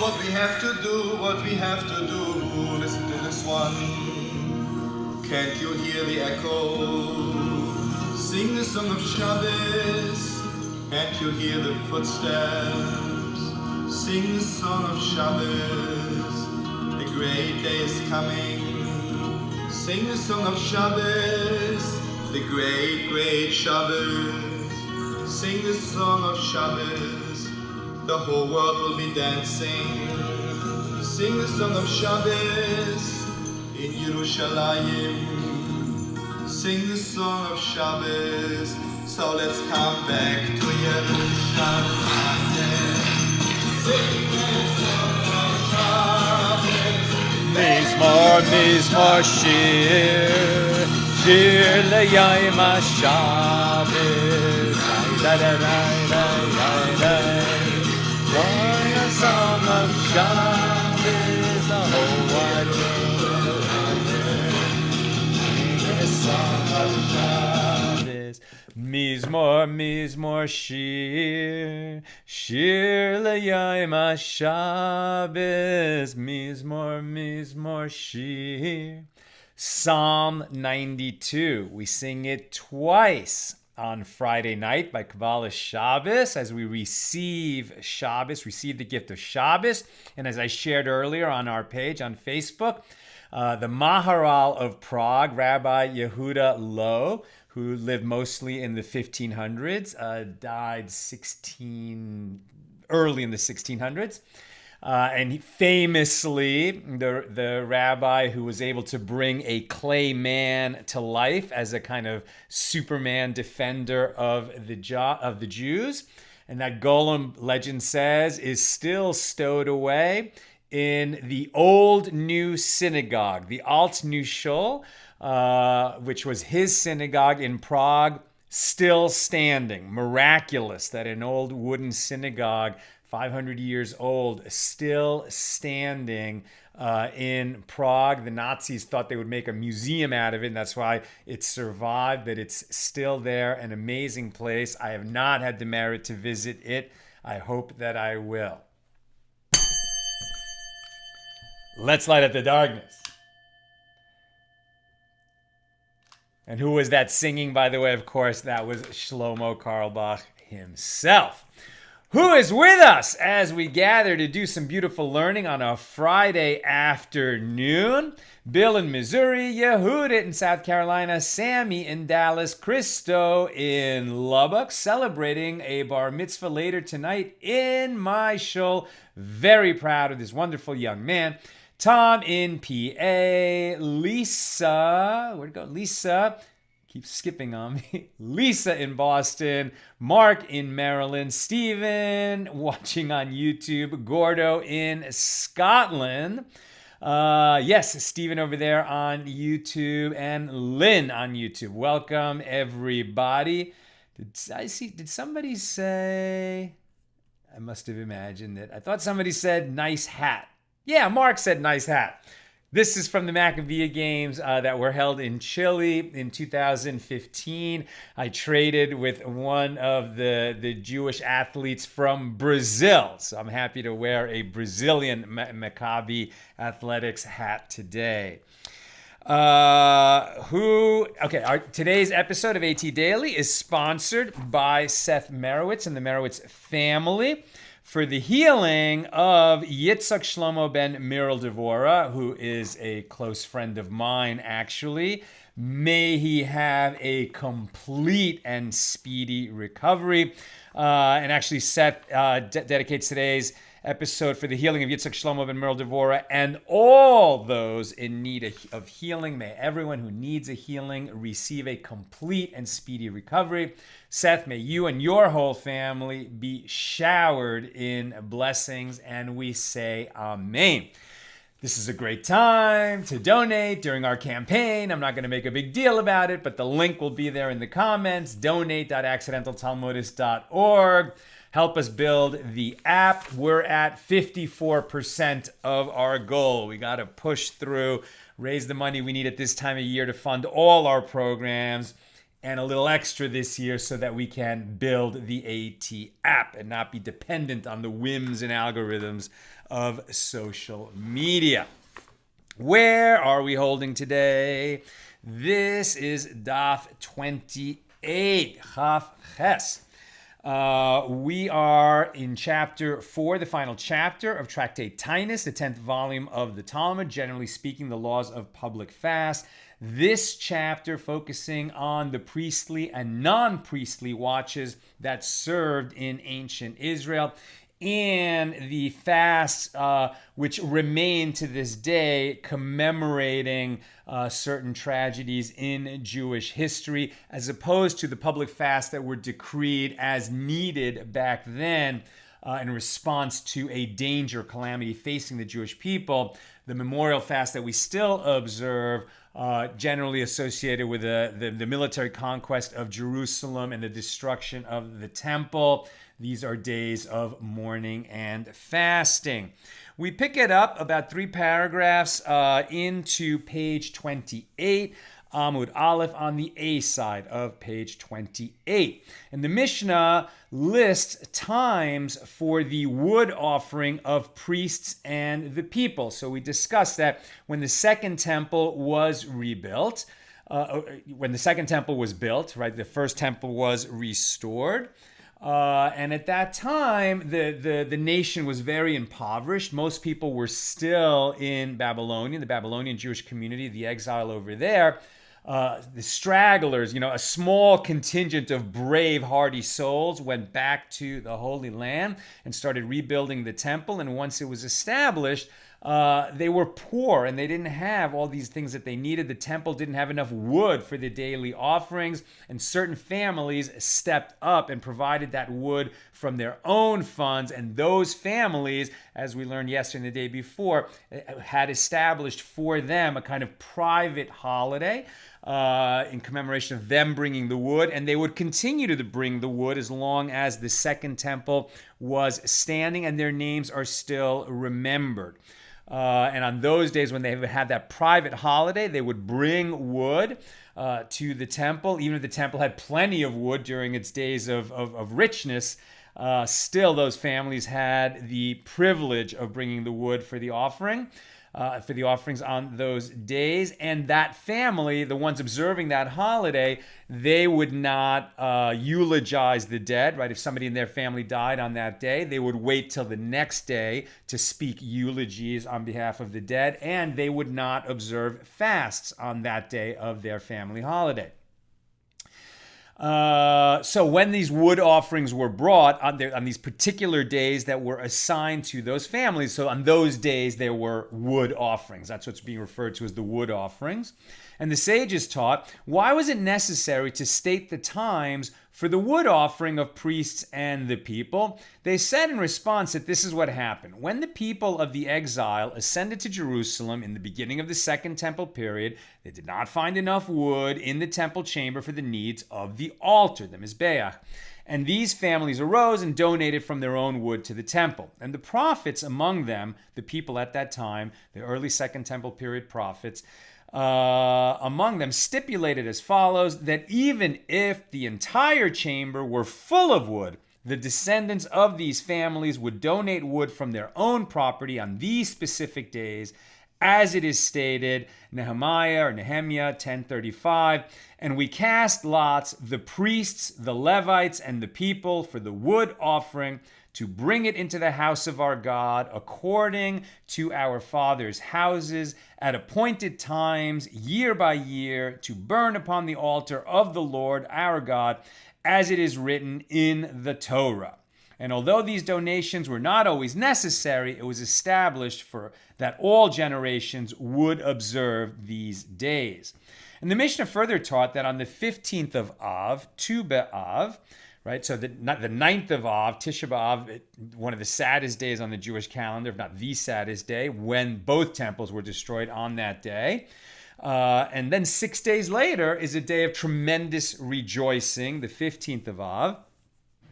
what we have to do, what we have to do. Listen to this one. Can't you hear the echo? Sing the song of Shabbos. Can't you hear the footsteps? Sing the song of Shabbos. The great day is coming. Sing the song of Shabbos. The great, great Shabbos. Sing the song of Shabbos. The whole world will be dancing. Sing the song of Shabbos in Yerushalayim. Sing the song of Shabbos. So let's come back to Yerushalayim. Sing the song of Shabbos. Mizmor shir, shir leyayim ha-Shabbos. Sing a song of Shabbos, the whole wide world. Sing a song of Shabbos. Mizmor shir, shir leyayim ha-Shabbos. Mizmor shir. Psalm 92. We sing it twice on Friday night by Kabbalah Shabbos as we receive Shabbos, receive the gift of Shabbos. And as I shared earlier on our page on Facebook, the Maharal of Prague, Rabbi Yehuda Low, who lived mostly in the 1500s, died early in the 1600s. And he famously, the rabbi who was able to bring a clay man to life as a kind of Superman defender of the Jews, and that golem, legend says, is still stowed away in the old new synagogue, the Alt New Shul, which was his synagogue in Prague, still standing. Miraculous that an old wooden synagogue, 500 years old, still standing in Prague. The Nazis thought they would make a museum out of it, and that's why it survived, but it's still there, an amazing place. I have not had the merit to visit it. I hope that I will. Let's light up the darkness. And who was that singing, by the way? Of course, that was Shlomo Carlebach himself, who is with us as we gather to do some beautiful learning on a Friday afternoon. Bill in Missouri, Yehudit in South Carolina, Sammy in Dallas, Christo in Lubbock, celebrating a bar mitzvah later tonight in my shul. Very proud of this wonderful young man. Tom in PA, Lisa, where'd it go? Lisa, keep skipping on me. Lisa in Boston, Mark in Maryland, Stephen watching on YouTube, Gordo in Scotland. Yes, Stephen over there on YouTube, and Lynn on YouTube. Welcome, everybody. Did somebody say, I must have imagined it. I thought somebody said nice hat. Yeah, Mark said nice hat. This is from the Maccabee Games that were held in Chile in 2015. I traded with one of the Jewish athletes from Brazil. So I'm happy to wear a Brazilian Maccabi Athletics hat today. Today's episode of AT Daily is sponsored by Seth Merowitz and the Merowitz family for the healing of Yitzhak Shlomo ben Miral Devora, who is a close friend of mine, actually. May he have a complete and speedy recovery. And actually, Seth dedicates today's episode for the healing of Yitzhak Shlomo ben Miral Devora and all those in need of healing. May everyone who needs a healing receive a complete and speedy recovery. Seth, may you and your whole family be showered in blessings, and we say amen. This is a great time to donate during our campaign. I'm not going to make a big deal about it, but the link will be there in the comments. Donate.accidentaltalmudist.org. Help us build the app. We're at 54% of our goal. We got to push through, raise the money we need at this time of year to fund all our programs. and a little extra this year so that we can build the AT app and not be dependent on the whims and algorithms of social media. Where are we holding today? This is Daf 28, Chaf Ches. We are in chapter 4, the final chapter of Tractate Tainus, the 10th volume of the Talmud, generally speaking, the laws of public fast. This chapter focusing on the priestly and non-priestly watches that served in ancient Israel and the fasts which remain to this day commemorating certain tragedies in Jewish history, as opposed to the public fasts that were decreed as needed back then in response to a danger, calamity facing the Jewish people. The memorial fast that we still observe, generally associated with the military conquest of Jerusalem and the destruction of the temple. These are days of mourning and fasting. We pick it up about 3 paragraphs into page 28, Amud Aleph, on the A side of page 28. And the Mishna lists times for the wood offering of priests and the people. So we discussed that when the second temple was rebuilt, when the second temple was built, right, the first temple was restored. And at that time, the nation was very impoverished. Most people were still in Babylonia, the Babylonian Jewish community, the exile over there. The stragglers, a small contingent of brave, hardy souls went back to the Holy Land and started rebuilding the temple. And once it was established, they were poor and they didn't have all these things that they needed. The temple didn't have enough wood for the daily offerings, and certain families stepped up and provided that wood from their own funds. And those families, as we learned yesterday and the day before, had established for them a kind of private holiday in commemoration of them bringing the wood, and they would continue to bring the wood as long as the second temple was standing, and their names are still remembered. And on those days when they had that private holiday, they would bring wood to the temple. Even if the temple had plenty of wood during its days of richness, still those families had the privilege of bringing the wood for the offering. For the offerings on those days. And that family, the ones observing that holiday, they would not eulogize the dead, right? If somebody in their family died on that day, they would wait till the next day to speak eulogies on behalf of the dead, and they would not observe fasts on that day of their family holiday. So when these wood offerings were brought on these particular days that were assigned to those families, so on those days there were wood offerings. That's what's being referred to as the wood offerings. And the sages taught, why was it necessary to state the times for the wood offering of priests and the people? They said in response that this is what happened. When the people of the exile ascended to Jerusalem in the beginning of the second temple period, they did not find enough wood in the temple chamber for the needs of the altar, the Mizbeach. And these families arose and donated from their own wood to the temple. And the prophets among them, the people at that time, the early second temple period prophets, among them stipulated as follows, that even if the entire chamber were full of wood, the descendants of these families would donate wood from their own property on these specific days, as it is stated, Nehemiah 10:35, and we cast lots, the priests, the Levites, and the people for the wood offering, to bring it into the house of our God according to our fathers' houses at appointed times, year by year, to burn upon the altar of the Lord our God, as it is written in the Torah. And although these donations were not always necessary, it was established for that all generations would observe these days. And the Mishnah further taught that on the 15th of Av, Tu B'Av, right? So the 9th of Av, Tisha B'Av, one of the saddest days on the Jewish calendar, if not the saddest day, when both temples were destroyed on that day. And then 6 days later is a day of tremendous rejoicing, the 15th of Av.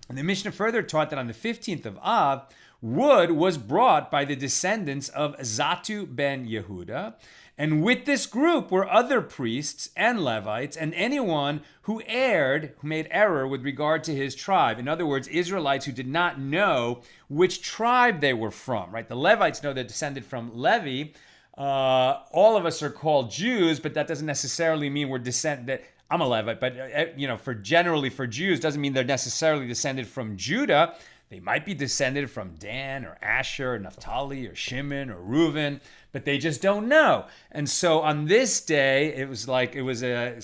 And the Mishnah further taught that on the 15th of Av, wood was brought by the descendants of Zatu ben Yehuda, And with this group were other priests and Levites and anyone who made error with regard to his tribe. In other words, Israelites who did not know which tribe they were from, right? The Levites know they're descended from Levi. All of us are called Jews, but that doesn't necessarily mean we're descended. I'm a Levite, but for Jews doesn't mean they're necessarily descended from Judah. They might be descended from Dan or Asher, or Naphtali or Shimon or Reuven, but they just don't know. And so on this day, it's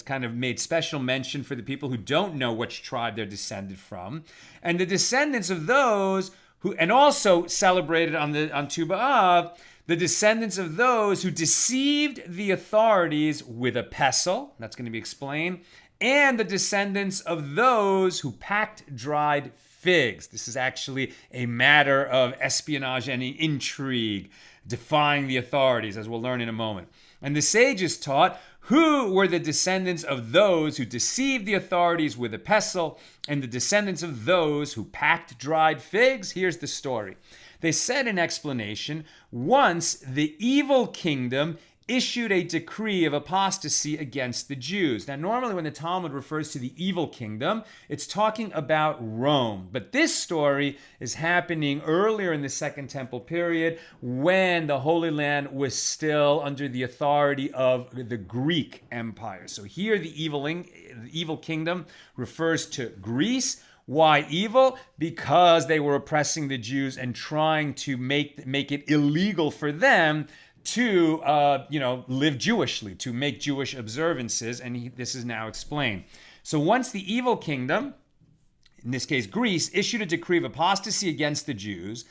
kind of made special mention for the people who don't know which tribe they're descended from, and the descendants of those who, and also celebrated on Tu B'Av, the descendants of those who deceived the authorities with a pestle, that's going to be explained, and the descendants of those who packed dried figs. This is actually a matter of espionage and intrigue, defying the authorities, as we'll learn in a moment. And the sages taught who were the descendants of those who deceived the authorities with a pestle, and the descendants of those who packed dried figs. Here's the story. They said in explanation, once the evil kingdom issued a decree of apostasy against the Jews. Now, normally when the Talmud refers to the evil kingdom, it's talking about Rome. But this story is happening earlier in the Second Temple period when the Holy Land was still under the authority of the Greek Empire. So here the evil kingdom refers to Greece. Why evil? Because they were oppressing the Jews and trying to make it illegal for them to live Jewishly, to make Jewish observances, and this is now explained. So once the evil kingdom, in this case Greece, issued a decree of apostasy against the Jews,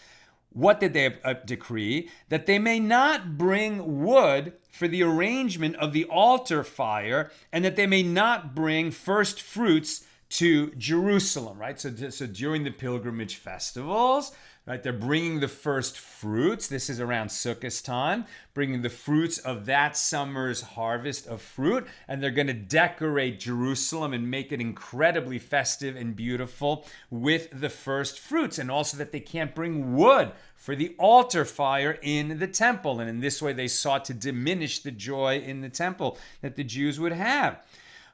what did they decree? That they may not bring wood for the arrangement of the altar fire, and that they may not bring first fruits to Jerusalem, right? So during the pilgrimage festivals, right, they're bringing the first fruits. This is around Sukkot time, bringing the fruits of that summer's harvest of fruit, and they're going to decorate Jerusalem and make it incredibly festive and beautiful with the first fruits, and also that they can't bring wood for the altar fire in the temple. And in this way, they sought to diminish the joy in the temple that the Jews would have.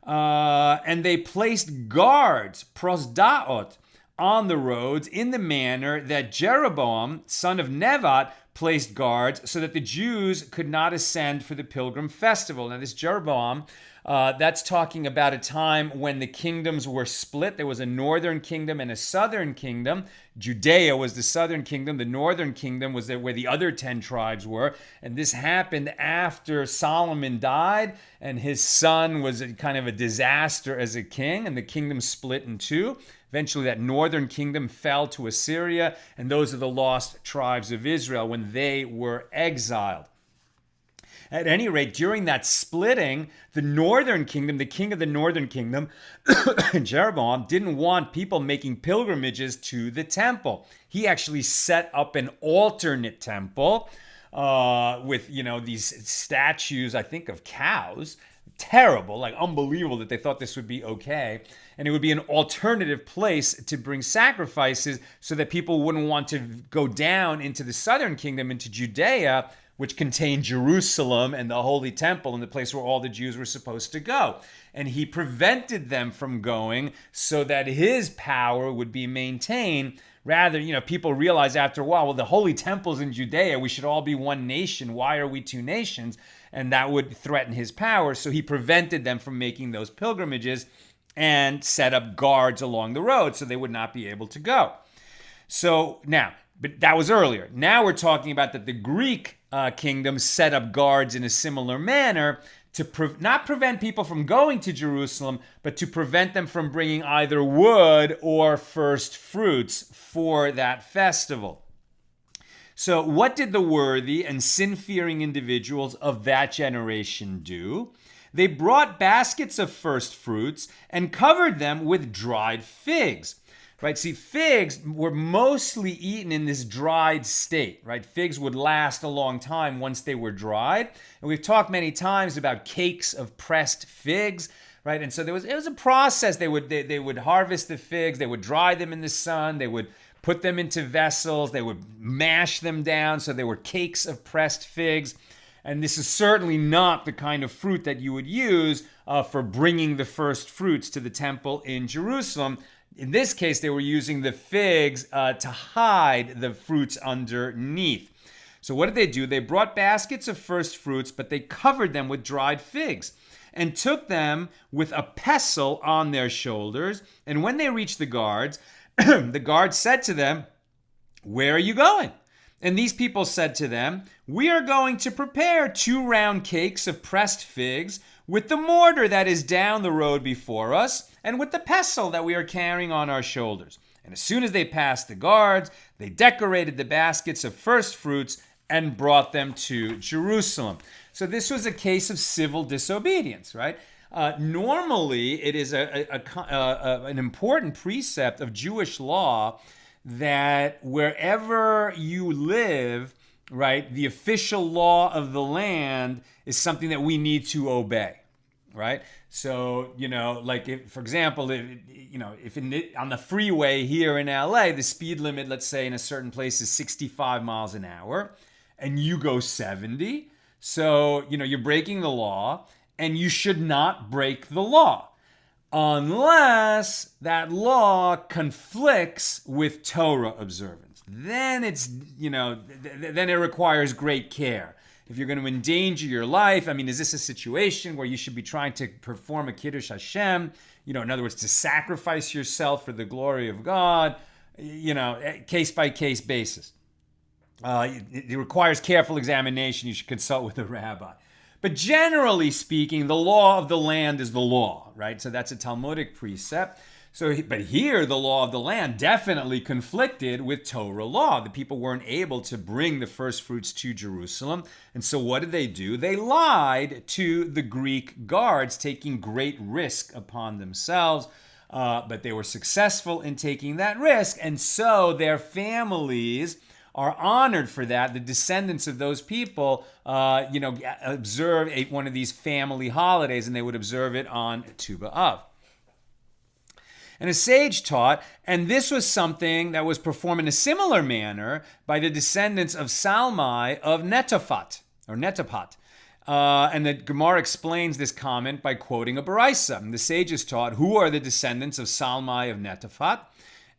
And they placed guards, prosdaot, on the roads in the manner that Jeroboam, son of Nevat, placed guards so that the Jews could not ascend for the pilgrim festival. Now this Jeroboam, that's talking about a time when the kingdoms were split. There was a northern kingdom and a southern kingdom. Judea was the southern kingdom. The northern kingdom was where the other 10 tribes were. And this happened after Solomon died, and his son was kind of a disaster as a king, and the kingdom split in two. Eventually, that northern kingdom fell to Assyria, and those are the lost tribes of Israel when they were exiled. At any rate, during that splitting, the northern kingdom, the king of the northern kingdom, Jeroboam, didn't want people making pilgrimages to the temple. He actually set up an alternate temple with, these statues, I think, of cows. Terrible, like unbelievable that they thought this would be okay. And it would be an alternative place to bring sacrifices so that people wouldn't want to go down into the southern kingdom, into Judea, which contained Jerusalem and the Holy Temple and the place where all the Jews were supposed to go. And he prevented them from going so that his power would be maintained. Rather, people realize after a while, well, the Holy Temple's in Judea. We should all be one nation. Why are we two nations? And that would threaten his power. So he prevented them from making those pilgrimages and set up guards along the road so they would not be able to go. So now, but that was earlier. Now we're talking about that the Greek kingdom set up guards in a similar manner to not prevent people from going to Jerusalem, but to prevent them from bringing either wood or first fruits for that festival. So what did the worthy and sin-fearing individuals of that generation do? They brought baskets of first fruits and covered them with dried figs. Right, see, figs were mostly eaten in this dried state, right? Figs would last a long time once they were dried. And we've talked many times about cakes of pressed figs, right? And so it was a process. They would harvest the figs, they would dry them in the sun, they would put them into vessels, they would mash them down, so they were cakes of pressed figs. And this is certainly not the kind of fruit that you would use for bringing the first fruits to the temple in Jerusalem. In this case, they were using the figs to hide the fruits underneath. So what did they do? They brought baskets of first fruits, but they covered them with dried figs and took them with a pestle on their shoulders. And when they reached the guards, the guards said to them, "Where are you going?" And these people said to them, "We are going to prepare 2 round cakes of pressed figs with the mortar that is down the road before us and with the pestle that we are carrying on our shoulders." And as soon as they passed the guards, they decorated the baskets of first fruits and brought them to Jerusalem. So this was a case of civil disobedience, right? Normally, it is an important precept of Jewish law that wherever you live, right, the official law of the land is something that we need to obey, right? So, like, if, for example, on the freeway here in LA, the speed limit, let's say in a certain place is 65 miles an hour, and you go 70, so, you're breaking the law, and you should not break the law unless that law conflicts with Torah observance. Then then it requires great care. If you're going to endanger your life, is this a situation where you should be trying to perform a Kiddush Hashem? In other words, to sacrifice yourself for the glory of God, case by case basis. It requires careful examination. You should consult with a rabbi. But generally speaking, the law of the land is the law, right? So that's a Talmudic precept. But here, the law of the land definitely conflicted with Torah law. The people weren't able to bring the first fruits to Jerusalem. And so what did they do? They lied to the Greek guards, taking great risk upon themselves. But they were successful in taking that risk. And so their families are honored for that. The descendants of those people, observe one of these family holidays, and they would observe it on Tu B'Av. And a sage taught, and this was something that was performed in a similar manner by the descendants of Salmai of Netophat. And the Gemara explains this comment by quoting a Baraisa. And the sages taught, who are the descendants of Salmai of Netophat?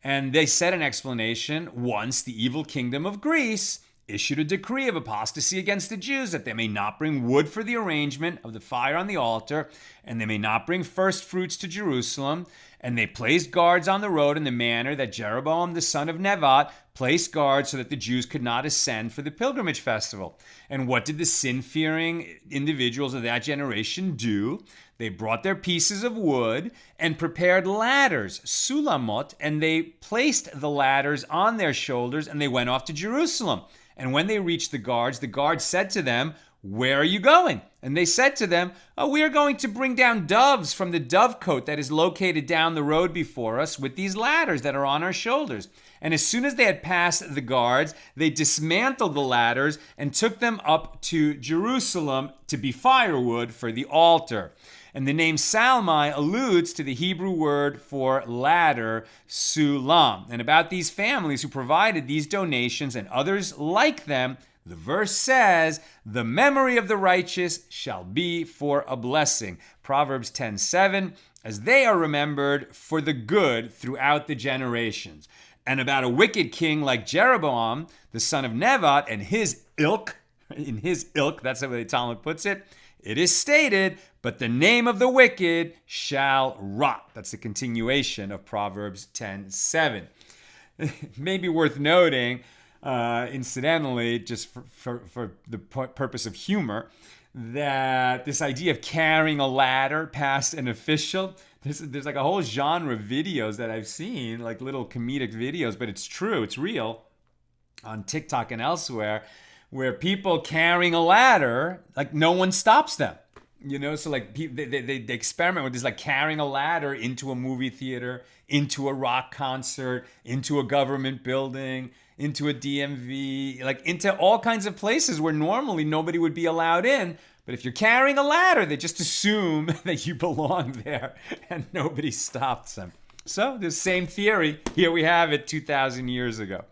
And they said in explanation, once the evil kingdom of Greece issued a decree of apostasy against the Jews that they may not bring wood for the arrangement of the fire on the altar, and they may not bring first fruits to Jerusalem. And they placed guards on the road in the manner that Jeroboam the son of Nevat placed guards so that the Jews could not ascend for the pilgrimage festival. And what did the sin-fearing individuals of that generation do? They brought their pieces of wood and prepared ladders, sulamot, and they placed the ladders on their shoulders, and they went off to Jerusalem. And when they reached the guards said to them, "Where are you going?" And they said to them, "We are going to bring down doves from the dovecote that is located down the road before us with these ladders that are on our shoulders." And as soon as they had passed the guards, they dismantled the ladders and took them up to Jerusalem to be firewood for the altar. And the name Salmai alludes to the Hebrew word for ladder, sulam. And about these families who provided these donations and others like them, the verse says, "The memory of the righteous shall be for a blessing." Proverbs 10:7, as they are remembered for the good throughout the generations. And about a wicked king like Jeroboam, the son of Nevat, and his ilk, that's the way the Talmud puts it, it is stated, "But the name of the wicked shall rot." That's the continuation of Proverbs 10:7. It may be worth noting, incidentally, just for the purpose of humor, that this idea of carrying a ladder past an official, there's like a whole genre of videos that I've seen, like little comedic videos, but it's true, it's real, on TikTok and elsewhere, where people carrying a ladder, like no one stops them. So like they experiment with this, like carrying a ladder into a movie theater, into a rock concert, into a government building, into a DMV, like into all kinds of places where normally nobody would be allowed in. But if you're carrying a ladder, they just assume that you belong there and nobody stops them. So the same theory, here we have it 2,000 years ago.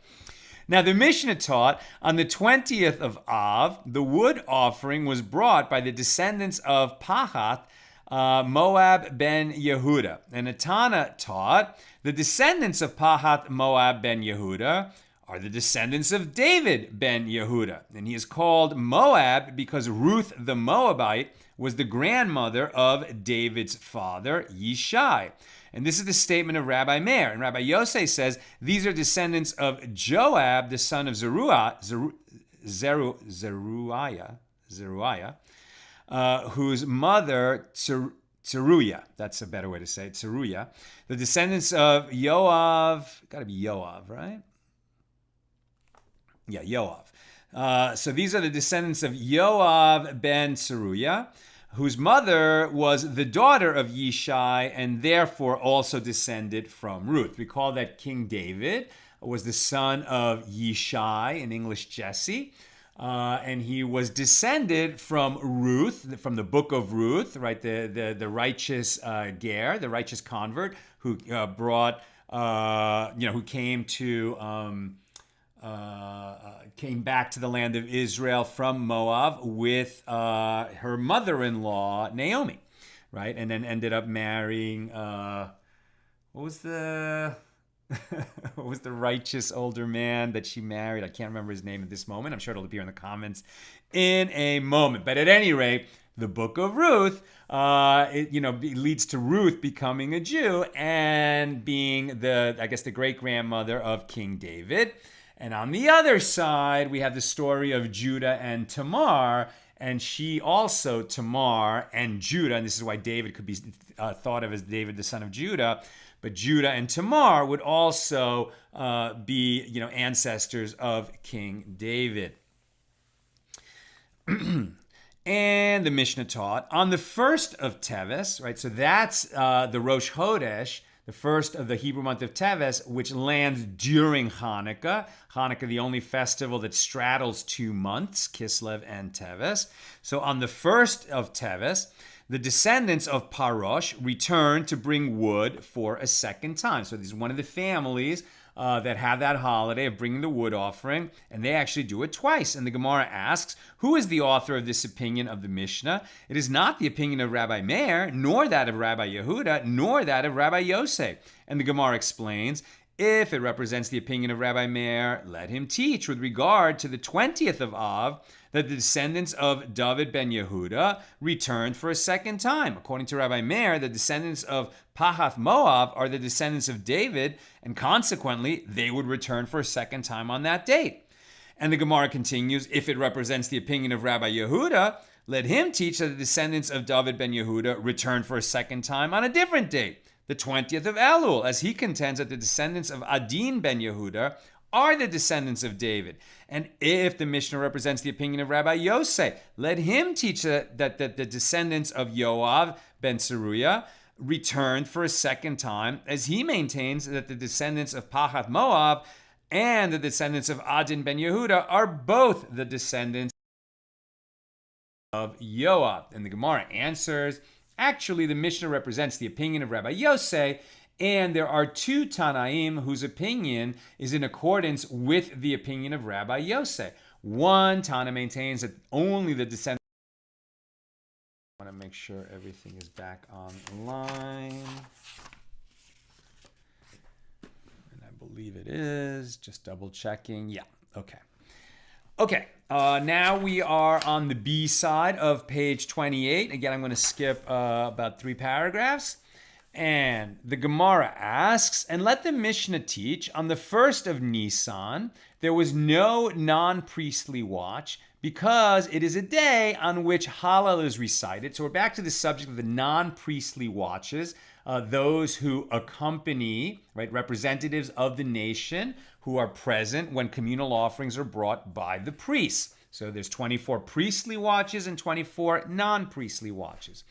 Now, the Mishnah taught on the 20th of Av, the wood offering was brought by the descendants of Pahath, Moab ben Yehuda. And the Tana taught the descendants of Pahath, Moab ben Yehuda are the descendants of David ben Yehuda. And he is called Moab because Ruth the Moabite was the grandmother of David's father, Yishai. And this is the statement of Rabbi Meir. And Rabbi Yosef says, these are descendants of Joab, the son of Zeruiah, whose mother, Tzeruiah, that's a better way to say it, Tzeruiah. The descendants of Yoav, got to be Yoav, right? Yeah, Yoav. So these are the descendants of Yoav ben Tzeruiah, whose mother was the daughter of Yishai and therefore also descended from Ruth. Recall that King David was the son of Yishai, in English Jesse, and he was descended from Ruth, from the book of Ruth, right? The righteous ger, the righteous convert who who came to. Came back to the land of Israel from Moab with her mother-in-law, Naomi, right? And then ended up marrying, what was the righteous older man that she married? I can't remember his name at this moment. I'm sure it'll appear in the comments in a moment. But at any rate, the book of Ruth, leads to Ruth becoming a Jew and being the great-grandmother of King David. And on the other side, we have the story of Judah and Tamar, and she also, Tamar and Judah, and this is why David could be thought of as David, the son of Judah, but Judah and Tamar would also be, ancestors of King David. And the Mishnah taught on the first of Teves, right? So that's the Rosh Chodesh, the first of the Hebrew month of Teves, which lands during Hanukkah. Hanukkah, the only festival that straddles 2 months, Kislev and Teves. So on the first of Teves, the descendants of Parosh return to bring wood for a second time. So this is one of the families that have that holiday of bringing the wood offering, and they actually do it twice. And the Gemara asks, who is the author of this opinion of the Mishnah? It is not the opinion of Rabbi Meir, nor that of Rabbi Yehuda, nor that of Rabbi Yosef. And the Gemara explains, if it represents the opinion of Rabbi Meir, let him teach with regard to the 20th of Av that the descendants of David ben Yehuda returned for a second time. According to Rabbi Meir, the descendants of Pahath Moab are the descendants of David, and consequently, they would return for a second time on that date. And the Gemara continues, if it represents the opinion of Rabbi Yehuda, let him teach that the descendants of David ben Yehuda return for a second time on a different date, the 20th of Elul, as he contends that the descendants of Adin ben Yehuda are the descendants of David. And if the Mishnah represents the opinion of Rabbi Yosef, let him teach that the descendants of Yoav ben Tzeruiah returned for a second time, as he maintains that the descendants of Pahath Moab and the descendants of Adin ben Yehuda are both the descendants of Yoav. And the Gemara answers, actually, the Mishnah represents the opinion of Rabbi Yosef, and there are 2 Tanaim whose opinion is in accordance with the opinion of Rabbi Yosef. One Tana maintains that only the descendants. I want to make sure everything is back online. And I believe it is. Just double checking. Yeah, okay. Okay, now we are on the B side of page 28. Again, I'm going to skip about 3 paragraphs. And the Gemara asks, and let the Mishnah teach, on the first of Nisan, there was no non-priestly watch because it is a day on which Hallel is recited. So we're back to the subject of the non-priestly watches, those who accompany, right, representatives of the nation who are present when communal offerings are brought by the priests. So there's 24 priestly watches and 24 non-priestly watches.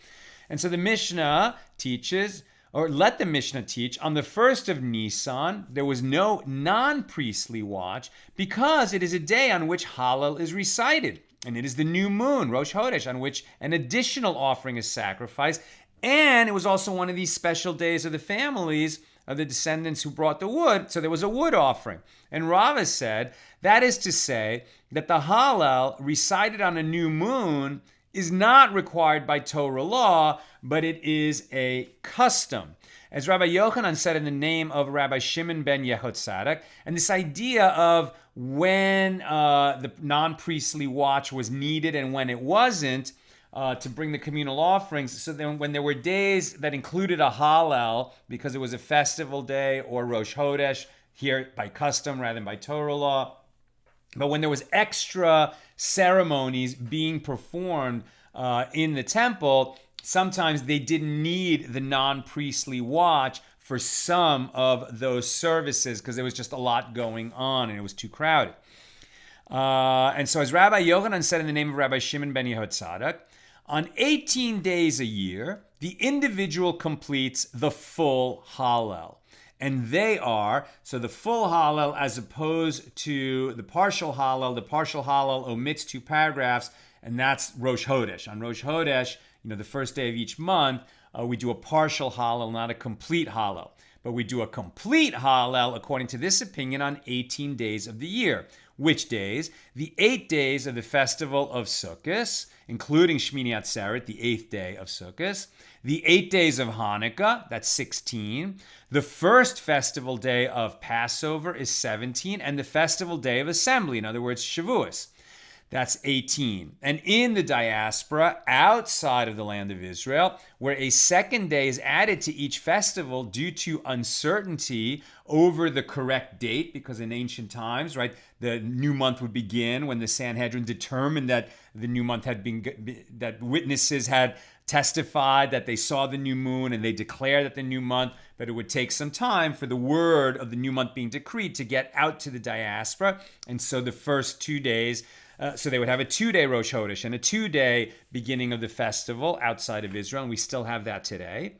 And so the Mishnah teaches, or let the Mishnah teach, on the first of Nisan, there was no non-priestly watch because it is a day on which Hallel is recited. And it is the new moon, Rosh Chodesh, on which an additional offering is sacrificed. And it was also one of these special days of the families of the descendants who brought the wood. So there was a wood offering. And Rava said, that is to say that the Hallel recited on a new moon is not required by Torah law, but it is a custom. As Rabbi Yochanan said in the name of Rabbi Shimon ben Yehotzadek, and this idea of when the non-priestly watch was needed and when it wasn't, to bring the communal offerings. So then when there were days that included a Hallel, because it was a festival day, or Rosh Chodesh, here by custom rather than by Torah law, but when there was extra ceremonies being performed in the temple, sometimes they didn't need the non-priestly watch for some of those services because there was just a lot going on and it was too crowded. And so as Rabbi Yochanan said in the name of Rabbi Shimon ben Yehotzadek, on 18 days a year, the individual completes the full Hallel. And they are, so the full Hallel as opposed to the partial Hallel omits 2 paragraphs, and that's Rosh Chodesh. On Rosh Chodesh, the first day of each month, we do a partial Hallel, not a complete Hallel. But we do a complete Hallel, according to this opinion, on 18 days of the year. Which days? The 8 days of the festival of Sukkot, including Shmini Atzeret, the 8th day of Sukkot. The 8 days of Hanukkah, that's 16. The first festival day of Passover is 17. And the festival day of Assembly, in other words, Shavuos, that's 18. And in the diaspora, outside of the land of Israel, where a second day is added to each festival due to uncertainty over the correct date, because in ancient times, right, the new month would begin when the Sanhedrin determined that the new month had been, that witnesses had testified that they saw the new moon and they declared that the new month, but it would take some time for the word of the new month being decreed to get out to the diaspora. And so the first 2 days, so they would have a 2-day Rosh Chodesh and a 2-day beginning of the festival outside of Israel, and we still have that today.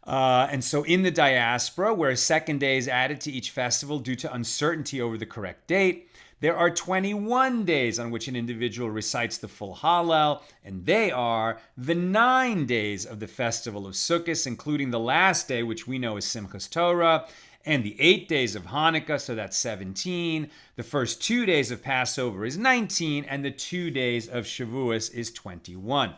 And so in the diaspora, where a second day is added to each festival due to uncertainty over the correct date, there are 21 days on which an individual recites the full Hallel, and they are the 9 days of the festival of Sukkot, including the last day, which we know is Simchas Torah, and the 8 days of Hanukkah, so that's 17. The first 2 days of Passover is 19, and the 2 days of Shavuos is 21.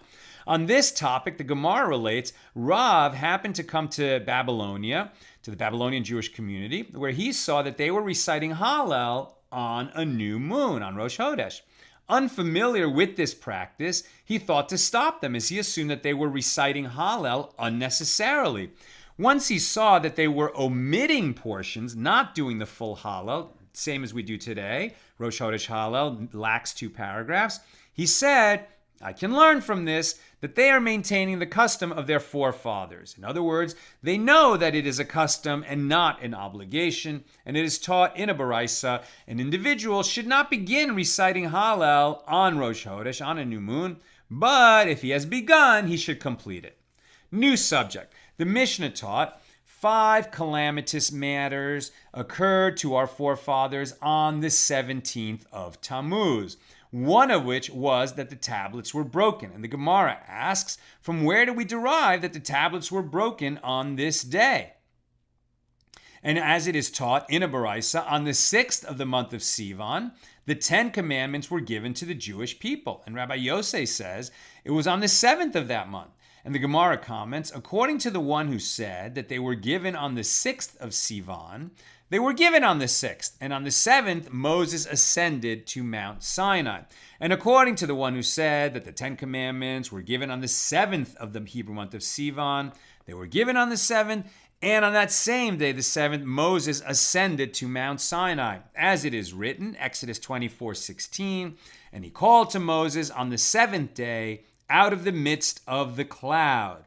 On this topic, the Gemara relates, Rav happened to come to Babylonia, to the Babylonian Jewish community, where he saw that they were reciting Hallel on a new moon, on Rosh Chodesh. Unfamiliar with this practice, he thought to stop them, as he assumed that they were reciting Hallel unnecessarily. Once he saw that they were omitting portions, not doing the full Hallel, same as we do today, Rosh Chodesh Hallel lacks 2 paragraphs, he said, I can learn from this that they are maintaining the custom of their forefathers. In other words, they know that it is a custom and not an obligation, and it is taught in a baraisa. An individual should not begin reciting Hallel on Rosh Chodesh, on a new moon, but if he has begun, he should complete it. New subject. The Mishna taught 5 calamitous matters occurred to our forefathers on the 17th of Tammuz, one of which was that the tablets were broken. And the Gemara asks, from where do we derive that the tablets were broken on this day? And as it is taught in a baraisa, on the 6th of the month of Sivan, the 10 commandments were given to the Jewish people. And Rabbi Yosei says it was on the 7th of that month. And the Gemara comments, according to the one who said that they were given on the 6th of Sivan, they were given on the 6th, and on the 7th, Moses ascended to Mount Sinai. And according to the one who said that the 10 commandments were given on the 7th of the Hebrew month of Sivan, they were given on the 7th, and on that same day, the 7th, Moses ascended to Mount Sinai. As it is written, Exodus 24:16, and he called to Moses on the 7th day out of the midst of the cloud.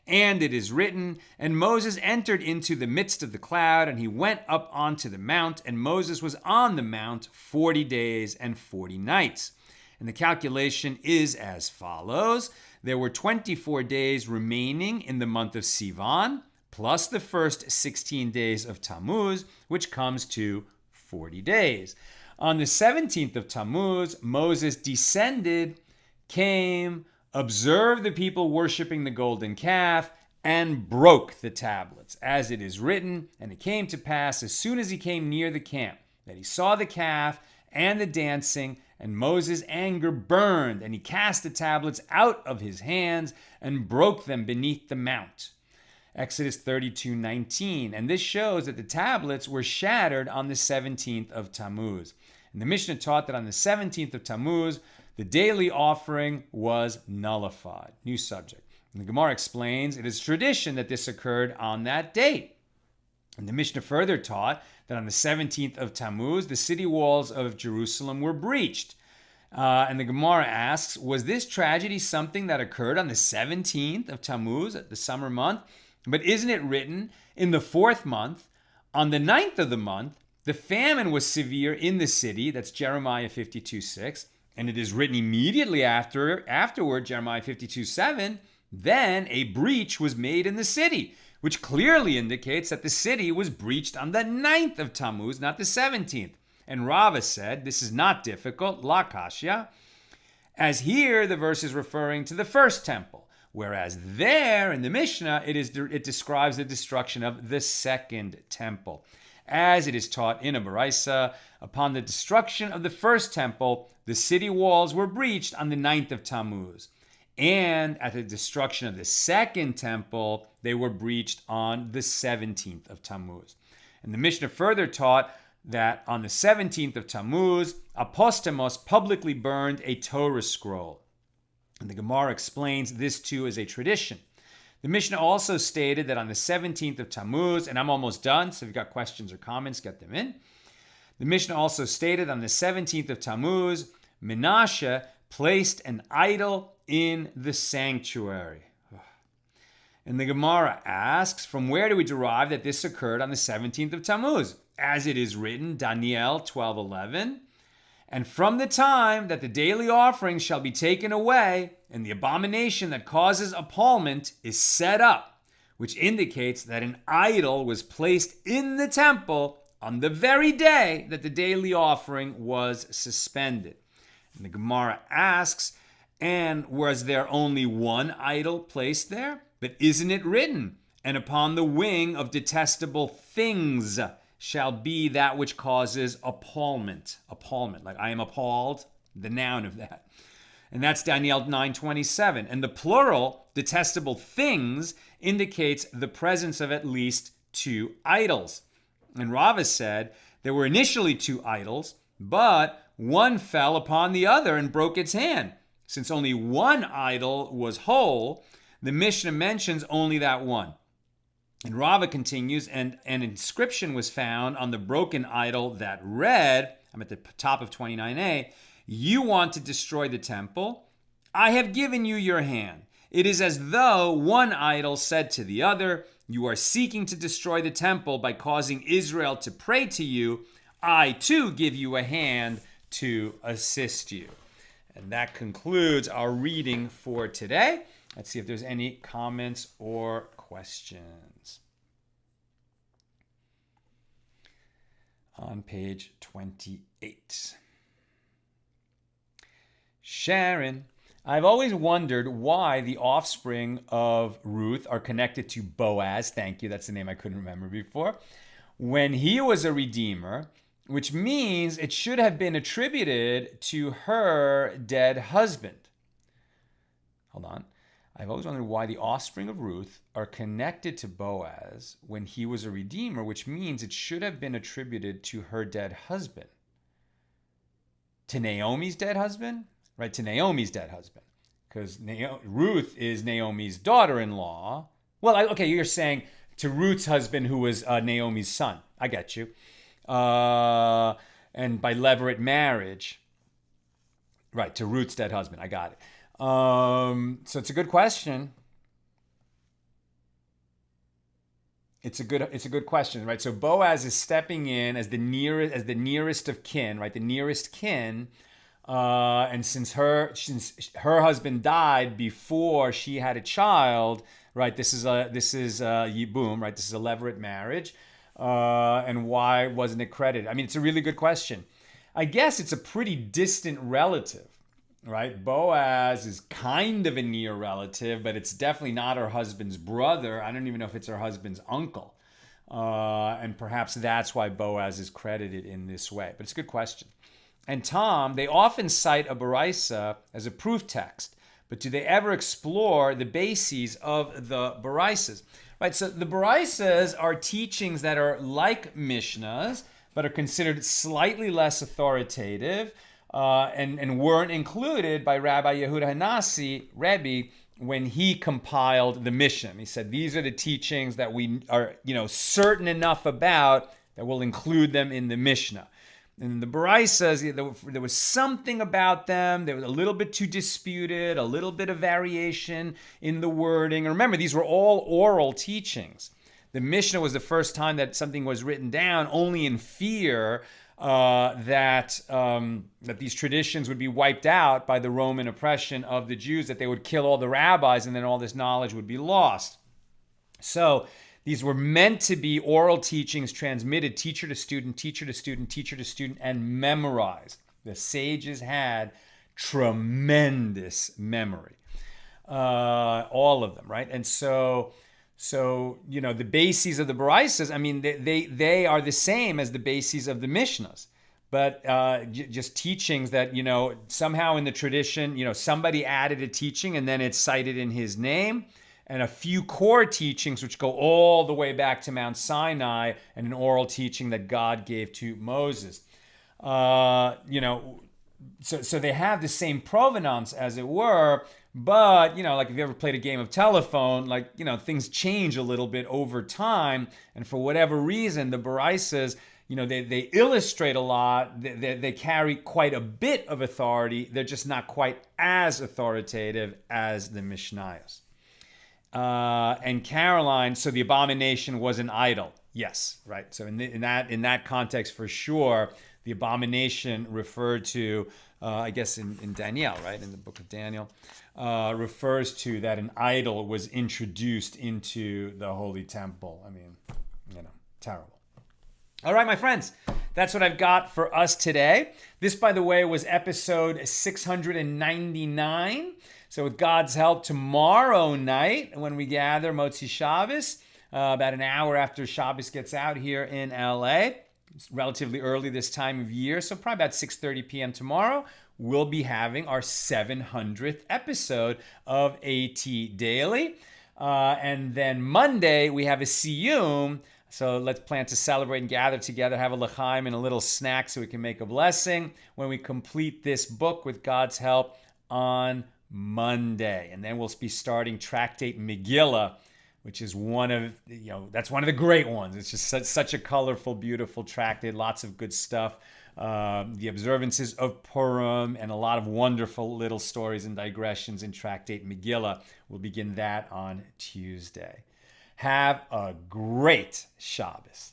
And it is written, and Moses entered into the midst of the cloud, and he went up onto the mount, and Moses was on the mount 40 days and 40 nights. And the calculation is as follows. There were 24 days remaining in the month of Sivan, plus the first 16 days of Tammuz, which comes to 40 days. On the 17th of Tammuz, Moses descended, came, observed the people worshiping the golden calf, and broke the tablets, as it is written. And it came to pass, as soon as he came near the camp, that he saw the calf and the dancing, and Moses' anger burned, and he cast the tablets out of his hands and broke them beneath the mount. Exodus 32:19. And this shows that the tablets were shattered on the 17th of Tammuz. And the Mishnah taught that on the 17th of Tammuz, the daily offering was nullified. New subject. And the Gemara explains it is tradition that this occurred on that date. And the Mishnah further taught that on the 17th of Tammuz, the city walls of Jerusalem were breached. And the Gemara asks, was this tragedy something that occurred on the 17th of Tammuz, the summer month? But isn't it written in the 4th month, on the 9th of the month, the famine was severe in the city? That's Jeremiah 52:6. And it is written immediately afterward, Jeremiah 52:7, then a breach was made in the city, which clearly indicates that the city was breached on the 9th of Tammuz, not the 17th. And Rava said, this is not difficult, la kashya, as here the verse is referring to the first temple, whereas there in the Mishnah it describes the destruction of the second temple. As it is taught in a Baraisa, upon the destruction of the first temple, the city walls were breached on the 9th of Tammuz. And at the destruction of the second temple, they were breached on the 17th of Tammuz. And the Mishnah further taught that on the 17th of Tammuz, Apostemos publicly burned a Torah scroll. And the Gemara explains this too is a tradition. The Mishnah also stated that on the 17th of Tammuz, and I'm almost done, so if you've got questions or comments, get them in. The Mishnah also stated on the 17th of Tammuz, Menashe placed an idol in the sanctuary. And the Gemara asks, from where do we derive that this occurred on the 17th of Tammuz? As it is written, Daniel 12:11, and from the time that the daily offering shall be taken away, and the abomination that causes appallment is set up, which indicates that an idol was placed in the temple on the very day that the daily offering was suspended. And the Gemara asks, and was there only one idol placed there? But isn't it written, and upon the wing of detestable things shall be that which causes appallment. Appallment, like I am appalled, the noun of that. And that's Daniel 9:27. And the plural, detestable things, indicates the presence of at least two idols. And Rava said there were initially two idols, but one fell upon the other and broke its hand. Since only one idol was whole, the Mishnah mentions only that one. And Rava continues, and an inscription was found on the broken idol that read, I'm at the top of 29a, you want to destroy the temple? I have given you your hand. It is as though one idol said to the other, you are seeking to destroy the temple by causing Israel to pray to you. I too give you a hand to assist you. And that concludes our reading for today. Let's see if there's any comments or questions. On page 28. Sharon, I've always wondered why the offspring of Ruth are connected to Boaz. Thank you, that's the name I couldn't remember before. When he was a redeemer, which means it should have been attributed to her dead husband. Hold on. I've always wondered why the offspring of Ruth are connected to Boaz when he was a redeemer, which means it should have been attributed to her dead husband. To Naomi's dead husband? Right, to Naomi's dead husband. Because Ruth is Naomi's daughter-in-law. Well, okay, you're saying to Ruth's husband who was Naomi's son. I get you. And by levirate marriage. Right, to Ruth's dead husband. I got it. So it's a good question. It's a good question, right? So Boaz is stepping in as the nearest of kin, right? The nearest kin, and since her husband died before she had a child, right? This is yibum, right? This is a levirate marriage, and why wasn't it credited? I mean, it's a really good question. I guess it's a pretty distant relative. right? Boaz is kind of a near relative, but it's definitely not her husband's brother. I don't even know if it's her husband's uncle. And perhaps that's why Boaz is credited in this way. But it's a good question. And Tom, they often cite a Baraisa as a proof text, but do they ever explore the bases of the Baraisas? Right, so the Baraisas are teachings that are like Mishnas, but are considered slightly less authoritative, and weren't included by Rabbi Yehuda Hanasi, Rebbe, when he compiled the Mishnah. He said, these are the teachings that we are, certain enough about that we'll include them in the Mishnah. And the Baraisas, there was something about them. They were a little bit too disputed, a little bit of variation in the wording. And remember, these were all oral teachings. The Mishnah was the first time that something was written down, only in fear that these traditions would be wiped out by the Roman oppression of the Jews, that they would kill all the rabbis and then all this knowledge would be lost. So these were meant to be oral teachings transmitted teacher to student, teacher to student, teacher to student, and memorized. The sages had tremendous memory, all of them, right? And so the bases of the Baraisas, I mean, they are the same as the bases of the Mishnas, but just teachings that, somehow in the tradition, somebody added a teaching and then it's cited in his name, and a few core teachings which go all the way back to Mount Sinai, and an oral teaching that God gave to Moses. So they have the same provenance, as it were. But, like if you ever played a game of telephone, things change a little bit over time. And for whatever reason, the Baraisas, they illustrate a lot. They carry quite a bit of authority. They're just not quite as authoritative as the Mishnayos. And Caroline, so the abomination was an idol. Yes, right. So in that context, for sure, the abomination referred to, I guess in Daniel, right, in the book of Daniel, refers to that an idol was introduced into the holy temple. I mean, terrible. All right, my friends, that's what I've got for us today. This, by the way, was episode 699. So with God's help, tomorrow night, when we gather Motzi Shabbos, about an hour after Shabbos gets out here in LA, it's relatively early this time of year, so probably about 6:30 p.m. tomorrow, we'll be having our 700th episode of AT Daily. And then Monday, we have a Siyum. So let's plan to celebrate and gather together, have a l'chaim and a little snack so we can make a blessing when we complete this book with God's help on Monday. And then we'll be starting Tractate Megillah, which is that's one of the great ones. It's just such a colorful, beautiful tractate, lots of good stuff. The observances of Purim and a lot of wonderful little stories and digressions in Tractate Megillah. We'll begin that on Tuesday. Have a great Shabbos.